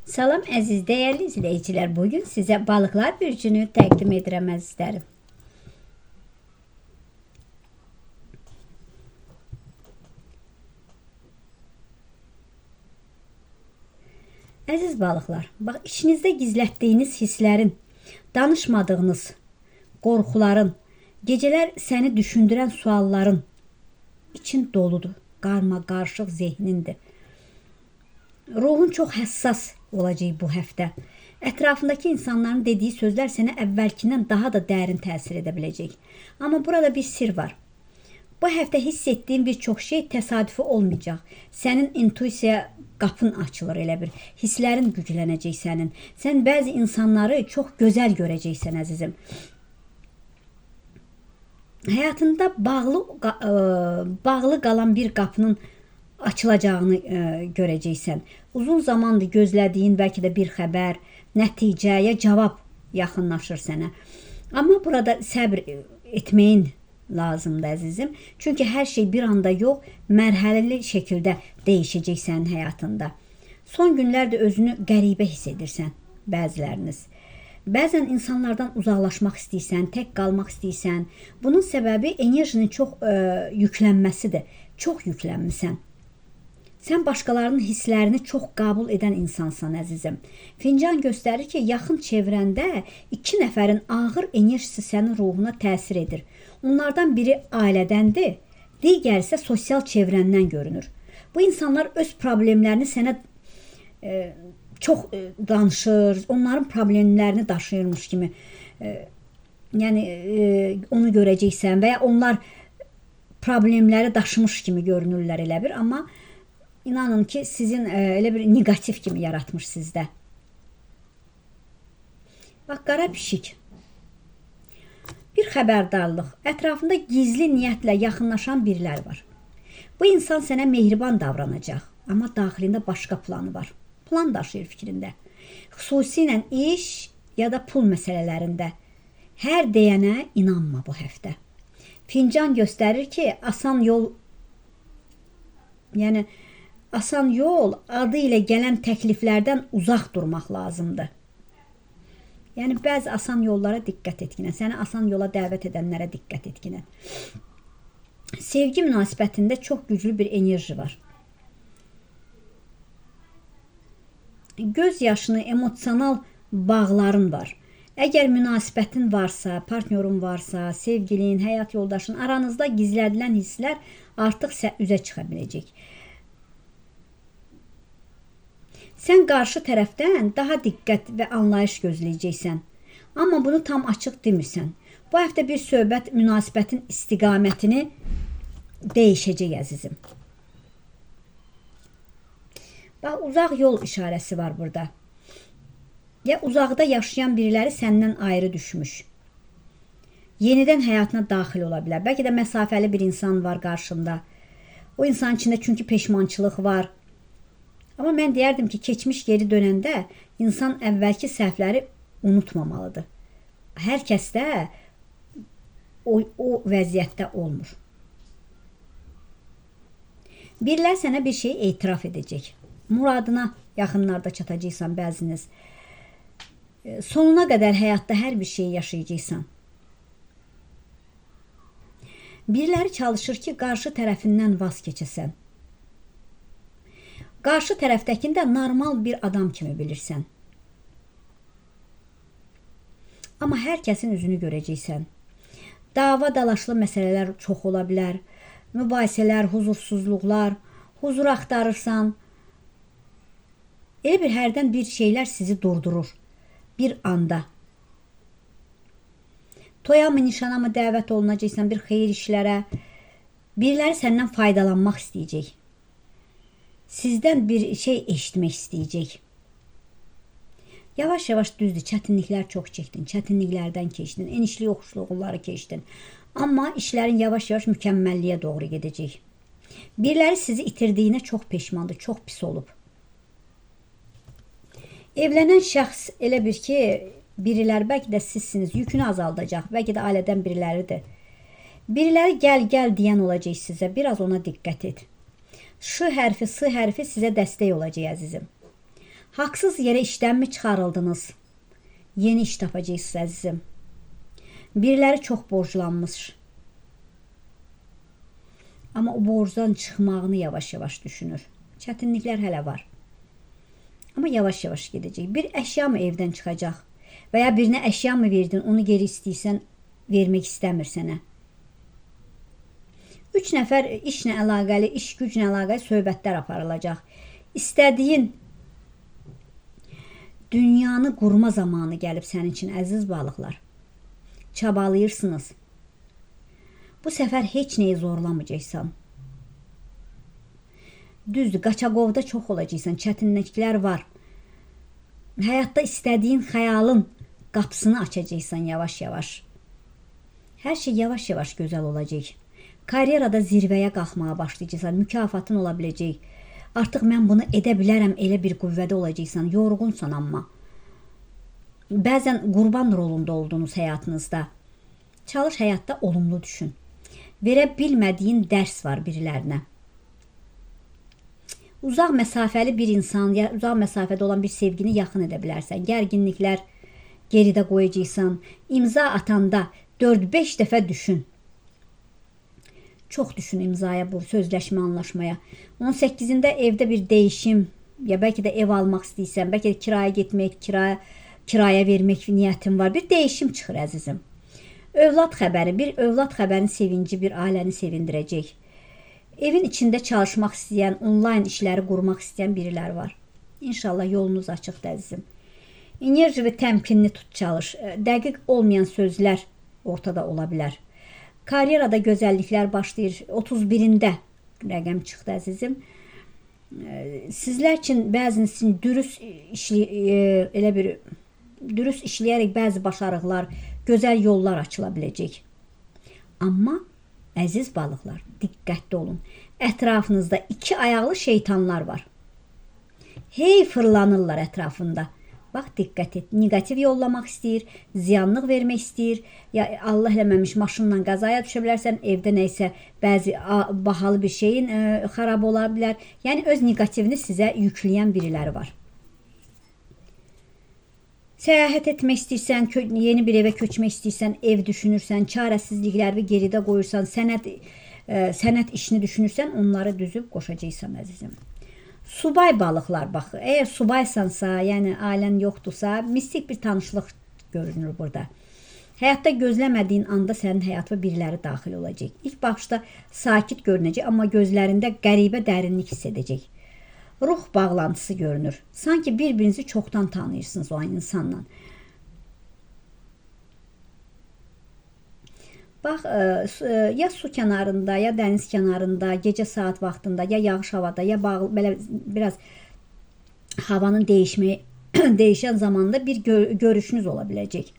Salam əziz, dəyərli izləyicilər. Bugün sizə balıqlar bürcünü təqdim edirəm əzizlərim. Əziz balıqlar, bax içinizdə gizlətdiyiniz hisslərin, danışmadığınız qorxuların, gecələr səni düşündürən sualların için doludur. Qarma qarışıq zehnindir. Ruhun çox həssas olacaq bu həftə. Ətrafındakı insanların dediyi sözlər sənə əvvəlkindən daha da dərin təsir edə biləcək. Amma burada bir sir var. Bu həftə hiss etdiyin bir çox şey təsadüfi olmayacaq. Sənin intuisiya qapın açılır elə bir. Hisslərin güclənəcək sənin. Sən bəzi insanları çox gözəl görəcəksən əzizim. Həyatında bağlı qalan bir qapının açılacağını görəcəksən. Uzun zamandır gözlədiyin bəlkə də bir xəbər, nəticə ya cavab yaxınlaşır sənə. Amma burada səbr etməyin lazımdır əzizim. Çünki hər şey bir anda yox, mərhələli şəkildə dəyişəcək sənin həyatında. Son günlərdə özünü qəribə hiss edirsən bəziləriniz. Bəzən insanlardan uzaqlaşmaq istəyirsən, tək qalmaq istəyirsən. Bunun səbəbi enerjinin çox yüklənməsidir. Çox yüklənmisən. Sən başqalarının hisslərini çox qəbul edən insansan əzizim. Fincan göstərir ki, yaxın çevrəndə 2 nəfərin ağır enerjisi sənin ruhuna təsir edir. Onlardan biri ailədəndir, digəri isə sosial çevrəndən görünür. Bu insanlar öz problemlərini sənə çox danışır, onların problemlərini daşıyırmış kimi onu görəcəksən və ya onlar problemləri daşımış kimi görünürlər elə bir, amma inanın ki, sizin elə bir negativ kimi yaratmış sizdə. Bax, qara pişik. Bir xəbərdarlıq, ətrafında gizli niyyətlə yaxınlaşan birilər var. Bu insan sənə mehriban davranacaq, amma daxilində başqa planı var. Plan daşıyır fikrində. Xüsusilə iş ya da pul məsələlərində. Hər deyənə inanma bu həftə. Fincan göstərir ki, asan yol adı ilə gələn təkliflərdən uzaq durmaq lazımdır. Yəni, bəzi asan yollara diqqət etkinə, səni asan yola dəvət edənlərə diqqət etkinə. Sevgi münasibətində çox güclü bir enerji var. Göz yaşını, emosional bağların var. Əgər münasibətin varsa, partnyorun varsa, sevgilin, həyat yoldaşın, aranızda gizlədilən hisslər artıq üzə çıxa biləcək. Sən qarşı tərəfdən daha diqqət və anlayış gözləyəcəksən. Amma bunu tam açıq demirsən. Bu həftə bir söhbət münasibətin istiqamətini dəyişəcək əzizim. Bax, uzaq yol işarəsi var burada. Ya uzaqda yaşayan biriləri səndən ayrı düşmüş. Yenidən həyatına daxil ola bilər. Bəlkə də məsafəli bir insan var qarşında. O insan içində çünki peşmançılıq var. Amma mən deyərdim ki, keçmiş geri dönəndə insan əvvəlki səhvləri unutmamalıdır. Hər kəs də o vəziyyətdə olmur. Biriləri sənə bir şey etiraf edəcək. Muradına yaxınlarda çatacaqsan bəziniz. Sonuna qədər həyatda hər bir şeyi yaşayacaqsan. Biriləri çalışır ki, qarşı tərəfindən vaz keçəsən. Qarşı tərəfdəkində normal bir adam kimi bilirsən. Amma hər kəsin üzünü görəcəksən. Dava dalaşlı məsələlər çox ola bilər. Mübahisələr, huzursuzluqlar, huzur axtarırsan. Elə bir hərdən bir şeylər sizi durdurur. Bir anda. Toya mı, nişana mı dəvət olunacaqsan, bir xeyir işlərə. Biriləri səndən faydalanmaq istəyəcək. Sizdən bir şey eşitmək istəyəcək. Yavaş-yavaş düzdür, çətinliklər çox çəkdin, çətinliklərdən keçdin, enişli yoxuşluqları keçdin. Amma işlərin yavaş-yavaş mükəmməlliyə doğru gedəcək. Biriləri sizi itirdiyinə çox peşmandır, çox pis olub. Evlənən şəxs elə bir ki, birilər, bəlkə də sizsiniz, yükünü azaldacaq, bəlkə də ailədən biriləridir. Biriləri gəl deyən olacaq sizə, biraz ona diqqət et. Ş hərfi, S hərfi sizə dəstək olacaq əzizim. Haqsız yerə işdən mi çıxarıldınız? Yeni iş tapacaqsınız əzizim. Biriləri çox borclanmış. Amma o borcdan çıxmağını yavaş-yavaş düşünür. Çətinliklər hələ var. Amma yavaş-yavaş gedəcək. Bir əşya mı evdən çıxacaq? Və ya birinə əşya mı verdin, onu geri istəyirsən, vermək istəmir sənə. 3 nəfər işlə əlaqəli, iş güclə əlaqəli söhbətlər aparılacaq. İstədiyin dünyanı qurma zamanı gəlib sənin üçün, əziz balıqlar. Çabalayırsınız. Bu səfər heç nəyi zorlamayacaqsan. Düzdür, qaçaqovda çox olacaqsan, çətinliklər var. Həyatda istədiyin xəyalın qapısını açacaqsan yavaş-yavaş. Hər şey yavaş-yavaş gözəl olacaq. Karyerada zirvəyə qalxmağa başlayacaqsan, mükafatın ola biləcək. Artıq mən bunu edə bilərəm, elə bir qüvvədə olacaqsan, yorğunsan amma. Bəzən qurban rolunda olduğunuz həyatınızda. Çalış həyatda olumlu düşün. Verə bilmədiyin dərs var birilərinə. Uzaq məsafəli bir insan, ya uzaq məsafədə olan bir sevgini yaxın edə bilərsən. Gərginliklər geridə qoyacaqsan. İmza atanda 4-5 dəfə düşün. Çox düşün imzaya, bu sözləşmə, anlaşmaya. 18-də evdə bir dəyişim, ya bəlkə də ev almaq istəyirsən, bəlkə də kiraya getmək, kiraya vermək niyyətin var. Bir dəyişim çıxır əzizim. Övlad xəbəri, bir övlad xəbərin sevinci bir ailəni sevindirəcək. Evin içində çalışmaq istəyən, onlayn işləri qurmaq istəyən birilər var. İnşallah yolunuz açıqdır əzizim. Enerji və təmkinli tut, çalış. Dəqiq olmayan sözlər ortada ola bilər. Karyerada gözəlliklər başlayır. 31-də rəqəm çıxdı əzizim. Sizlər üçün bəziniz üçün dürüst işləyərək bəzi başarıqlar, gözəl yollar açıla biləcək. Amma əziz balıqlar, diqqətli olun. Ətrafınızda 2 ayaqlı şeytanlar var. Hey fırlanırlar ətrafında. Bax, diqqət et. Negativ yollamaq istəyir, ziyanlıq vermək istəyir. Ya Allah eləməmiş maşınla qəzaya düşə bilərsən, evdə nəysə bəzi bahalı bir şeyin xarab ola bilər. Yəni öz negativini sizə yükləyən biriləri var. Səyahət etmək istəyirsən, yeni bir evə köçmək istəyirsən, ev düşünürsən, çarəsizlikləri geridə qoyursan, sənət işini düşünürsən, onları düzüb qoşacaqsan əzizim. Subay balıqlar, bax, əgər subaysansa, yəni ailən yoxdursa, mistik bir tanışlıq görünür burada. Həyatda gözləmədiyin anda sənin həyatına biriləri daxil olacaq. İlk baxışda sakit görünəcək, amma gözlərində qəribə dərinlik hiss edəcək. Ruh bağlantısı görünür. Sanki bir-birinizi çoxdan tanıyırsınız o insanla. Bax, ya su kənarında, ya dəniz kənarında, gecə saat vaxtında, ya yağış havada, ya belə biraz havanın dəyişən zamanda bir görüşünüz ola biləcək.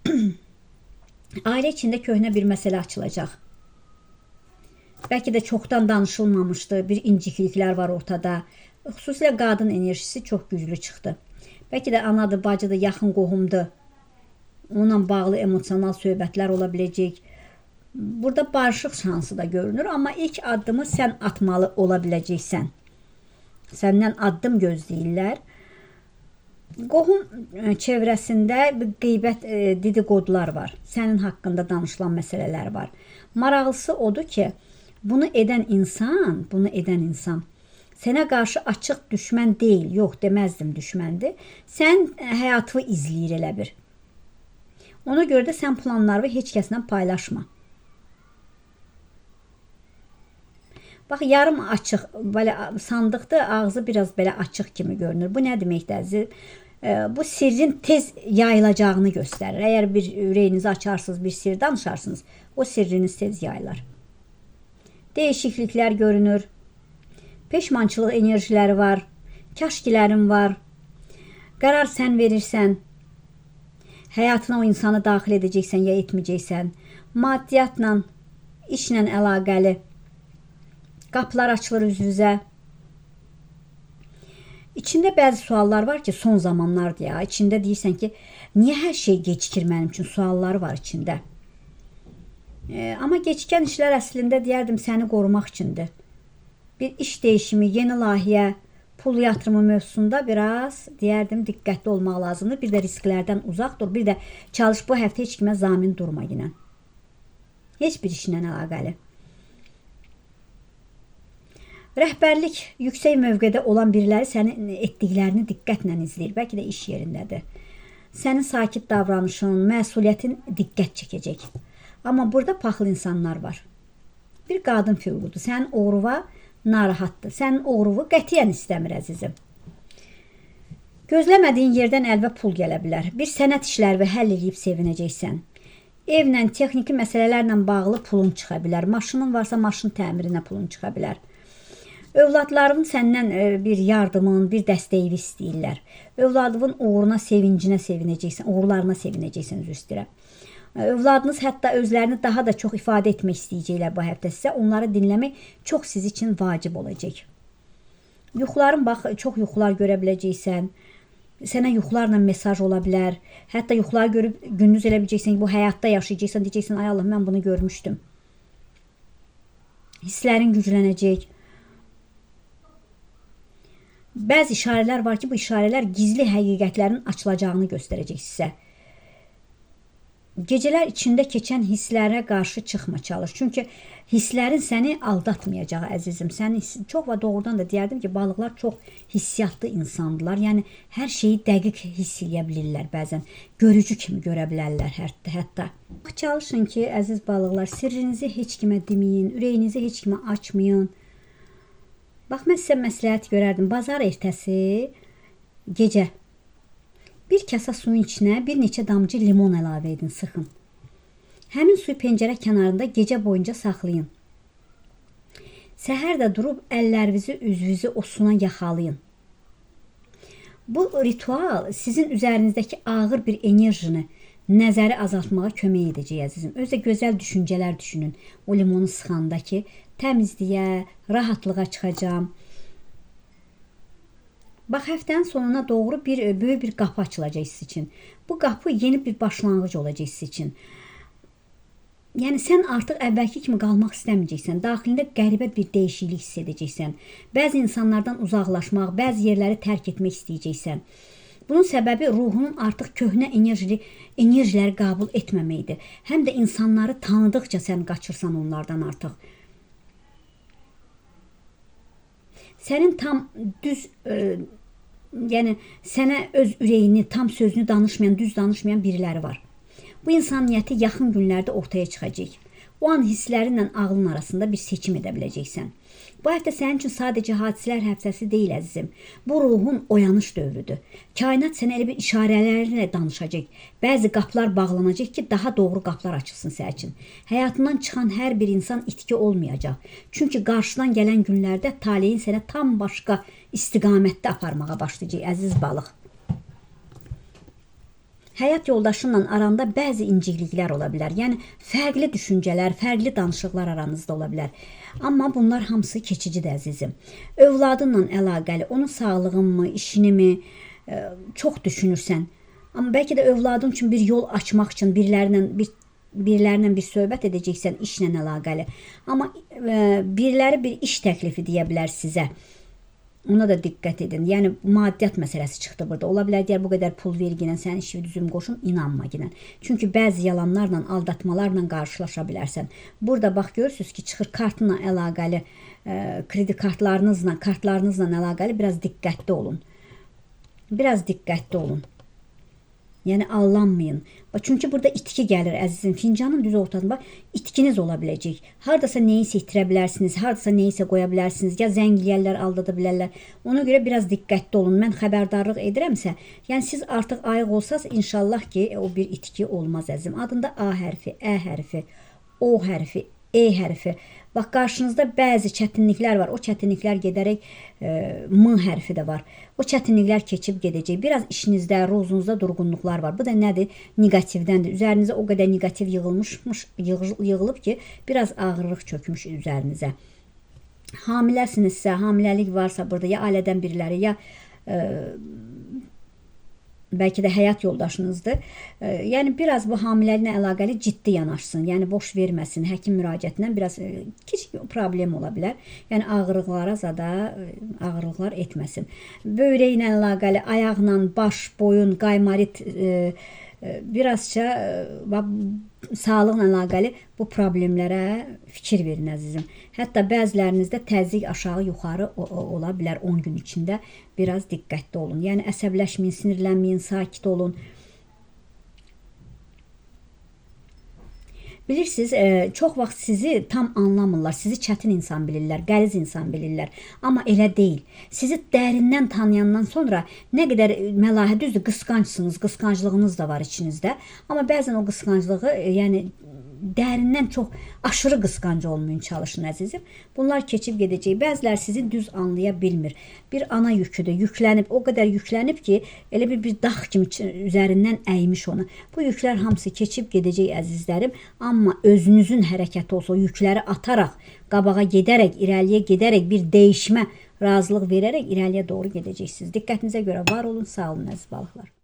Ailə içində köhnə bir məsələ açılacaq. Bəlkə də çoxdan danışılmamışdı, bir incikliklər var ortada. Xüsusilə qadın enerjisi çox güclü çıxdı. Bəlkə də anadır, bacıdır, yaxın qohumdur. Onunla bağlı emosional söhbətlər ola biləcək. Burada barışıq şansı da görünür, amma ilk addımı sən atmalı ola biləcəksən. Səndən addım gözləyirlər. Qohum çevrəsində qeybət dedikodular var. Sənin haqqında danışılan məsələlər var. Maraqlısı odur ki, bunu edən insan sənə qarşı açıq düşmən deyil. Yox, deməzdim düşməndir. Sən həyatı izləyir elə bir. Ona görə də sən planlarını heç kəslə paylaşma. Bax, yarım açıq, belə sandıqda ağzı biraz belə açıq kimi görünür. Bu nə deməkdir? Bu sirrin tez yayılacağını göstərir. Əgər bir ürəyinizi açarsınız, bir sir danışarsınız, o sirriniz tez yayılar. Dəyişikliklər görünür. Peşmançılıq enerjiləri var. Kaşkilərin var. Qərar sən verirsən. Həyatına o insanı daxil edəcəksən ya etməyəcəksən. Maddiyyatla, işlə əlaqəli qapılar açılır üzünüzə. İçində bəzi suallar var ki, son zamanlardır ya. İçində deyirsən ki, niyə hər şey gecikir mənim üçün? Sualları var içində. Amma gecikən işlər əslində deyərdim səni qorumaq üçündür. Bir iş dəyişimi, yeni layihə, pul yatırımı mövzusunda biraz deyərdim diqqətli olmaq lazımdır. Bir də risklərdən uzaq dur. Bir də çalış bu həftə heç kimə zamin durma yenə. Heç bir işlə əlaqəli. Rəhbərlik yüksək mövqedə olan biriləri sənin etdiklərini diqqətlə izləyir. Bəlkə də iş yerindədir. Sənin sakit davranışın, məsuliyyətin diqqət çəkəcək. Amma burada paxıl insanlar var. Bir qadın figurdur. Sənin oğruva narahatdır. Sənin oğruvu qətiyyən istəmir əzizim. Gözləmədiyin yerdən əlbə pul gələ bilər. Bir sənət işlərini həll edib sevinəcəksən. Evlə, texniki məsələlərlə bağlı pulun çıxa bilər. Maşının varsa maşın təmirinə pulun çıxa bilər. Övladların səndən bir yardımın, bir dəstəyi istəyirlər. Övladının uğruna, sevincinə sevinəcəksən, uğurlarına sevinəcəksən, üzr istəyirəm. Övladınız hətta özlərini daha da çox ifadə etmək istəyəcəklər bu həftə sizə. Onları dinləmək çox siz üçün vacib olacaq. Yuxuların, bax, çox yuxular görə biləcəksən. Sənə yuxularla mesaj ola bilər. Hətta yuxuları görüb gündüz elə biləcəksən ki, bu həyatda yaşayacaqsan, deyəcəksən, ay Allah, mən bunu görmüşdüm. Hisslərin güclənəcək. Bəzi işarələr var ki, bu işarələr gizli həqiqətlərin açılacağını göstərəcək sizə. Gecələr içində keçən hisslərə qarşı çıxma, çalış. Çünki hisslərin səni aldatmayacağı, əzizim. Səni çox və doğrudan da deyərdim ki, balıqlar çox hissiyatlı insandılar. Yəni, hər şeyi dəqiq hiss edə bilirlər bəzən. Görücü kimi görə bilərlər hətta. Çalışın ki, əziz balıqlar, sirrinizi heç kimə deməyin, ürəyinizi heç kimə açmayın. Bax, mən sizə məsləhət görərdim. Bazar ertəsi gecə bir kasa suyun içinə bir neçə damcı limon əlavə edin, sıxın. Həmin suyu pəncərə kənarında gecə boyunca saxlayın. Səhər də durub əllərinizi, üzünüzü o suna yaxalayın. Bu ritual sizin üzərinizdəki ağır bir enerjini, nəzəri azaltmağa kömək edəcək, əzizim. Özdə gözəl düşüncələr düşünün. O limonu sıxandakı təmizliyə, rahatlığa çıxacağım. Bax, həftənin sonuna doğru böyük bir qapı açılacaq siz üçün. Bu qapı yeni bir başlanğıc olacaq siz üçün. Yəni, sən artıq əvvəlki kimi qalmaq istəməyəcəksən. Daxilində qəribə bir dəyişiklik hiss edəcəksən. Bəzi insanlardan uzaqlaşmaq, bəzi yerləri tərk etmək istəyəcəksən. Bunun səbəbi ruhunun artıq köhnə enerjiləri qəbul etməməkdir. Həm də insanları tanıdıqca sən qaçırsan onlardan artıq. Sənin tam düz, yəni sənə öz ürəyini, tam sözünü danışmayan, düz danışmayan biriləri var. Bu insan niyyəti yaxın günlərdə ortaya çıxacaq. O an hisslərinlə ağlın arasında bir seçim edə biləcəksən. Bu həftə sənin üçün sadəcə hadisələr həftəsi deyil, əzizim. Bu ruhun oyanış dövrüdür. Kainat sənə elə bir işarələrlə danışacaq. Bəzi qapılar bağlanacaq ki, daha doğru qapılar açılsın sənin üçün. Həyatından çıxan hər bir insan itki olmayacaq. Çünki qarşıdan gələn günlərdə taleyin sənə tam başqa istiqamətdə aparmağa başlayacaq, əziz balıq. Həyat yoldaşınla aranda bəzi incikliklər ola bilər. Yəni, fərqli düşüncələr, fərqli danışıqlar aranızda ola bilər. Amma bunlar hamısı keçicidir, əzizim. Övladınla əlaqəli, onun sağlığınmı, işinimi çox düşünürsən. Amma bəlkə də övladın üçün bir yol açmaq üçün birilərlə bir söhbət edəcəksən işlə əlaqəli. Amma biriləri bir iş təklifi deyə bilər sizə. Ona da diqqət edin. Yəni, maddiyyat məsələsi çıxdı burada. Ola bilər, deyər, bu qədər pul verginən, sənin işi düzüm qoşun, inanma ginən. Çünki bəzi yalanlarla, aldatmalarla qarşılaşa bilərsən. Burada, bax, görürsünüz ki, çıxır kartla əlaqəli, kredi kartlarınızla əlaqəli biraz diqqətli olun. Biraz diqqətli olun. Yəni, allanmayın. Çünki burada itki gəlir, əzizim. Fincanın düz ortasında itkiniz ola biləcək. Haradasa neyisə itirə bilərsiniz, haradasa neyisə qoya bilərsiniz, ya zəngləyərlər, aldada bilərlər. Ona görə biraz diqqətli olun. Mən xəbərdarlıq edirəmsə, yəni siz artıq ayıq olsaz, inşallah ki, o bir itki olmaz, əzizim. Adında A hərfi, Ə hərfi, O hərfi, E hərfi. Bax, qarşınızda bəzi çətinliklər var. O çətinliklər gedərək M hərfi də var. O çətinliklər keçib gedəcək. Biraz işinizdə, ruzunuzda durğunluqlar var. Bu da nədir? Negativdəndir. Üzərinizə o qədər negativ yığılıb ki, biraz ağırlıq çökmüş üzərinizə. Hamiləsinizsə, hamiləlik varsa burada ya ailədən biriləri, ya bəlkə də həyat yoldaşınızdır. Yəni biraz bu hamiləliklə əlaqəli ciddi yanaşsın. Yəni boş verməsin. Həkim müraciətindən biraz kiçik problem ola bilər. Yəni ağrıqlara zada ağrılıqlar etməsin. Böyrəklə əlaqəli ayaqla baş, boyun, qaymarit birazca sağlıqla əlaqəli bu problemlərə fikir verin əzizim. Hətta bəzilərinizdə təzyiq aşağı yuxarı ola bilər 10 gün içində. Biraz diqqətli olun. Yəni əsəbləşməyin, sinirlənməyin, sakit olun. Bilirsiniz, çox vaxt sizi tam anlamırlar. Sizi çətin insan bilirlər, qəliz insan bilirlər. Amma elə deyil. Sizi dərindən tanıyandan sonra nə qədər məlahə düzdür, qısqancsınız, qısqanclığınız da var içinizdə. Amma bəzən o qısqanclığı, yəni dərindən çox aşırı qısqancı olmayın, çalışın əzizim. Bunlar keçib gedəcək. Bəzilər sizi düz anlaya bilmir. Bir ana yüküdür, yüklənib, o qədər yüklənib ki, elə bir dağ kimi üzərindən əymiş onu. Bu yüklər hamısı keçib gedəcək əzizlərim. Amma özünüzün hərəkəti olsa, o yükləri ataraq, qabağa gedərək, irəliyə gedərək, bir dəyişmə, razılıq verərək irəliyə doğru gedəcəksiniz. Diqqətinizə görə var olun, sağ olun əziz balıqlar.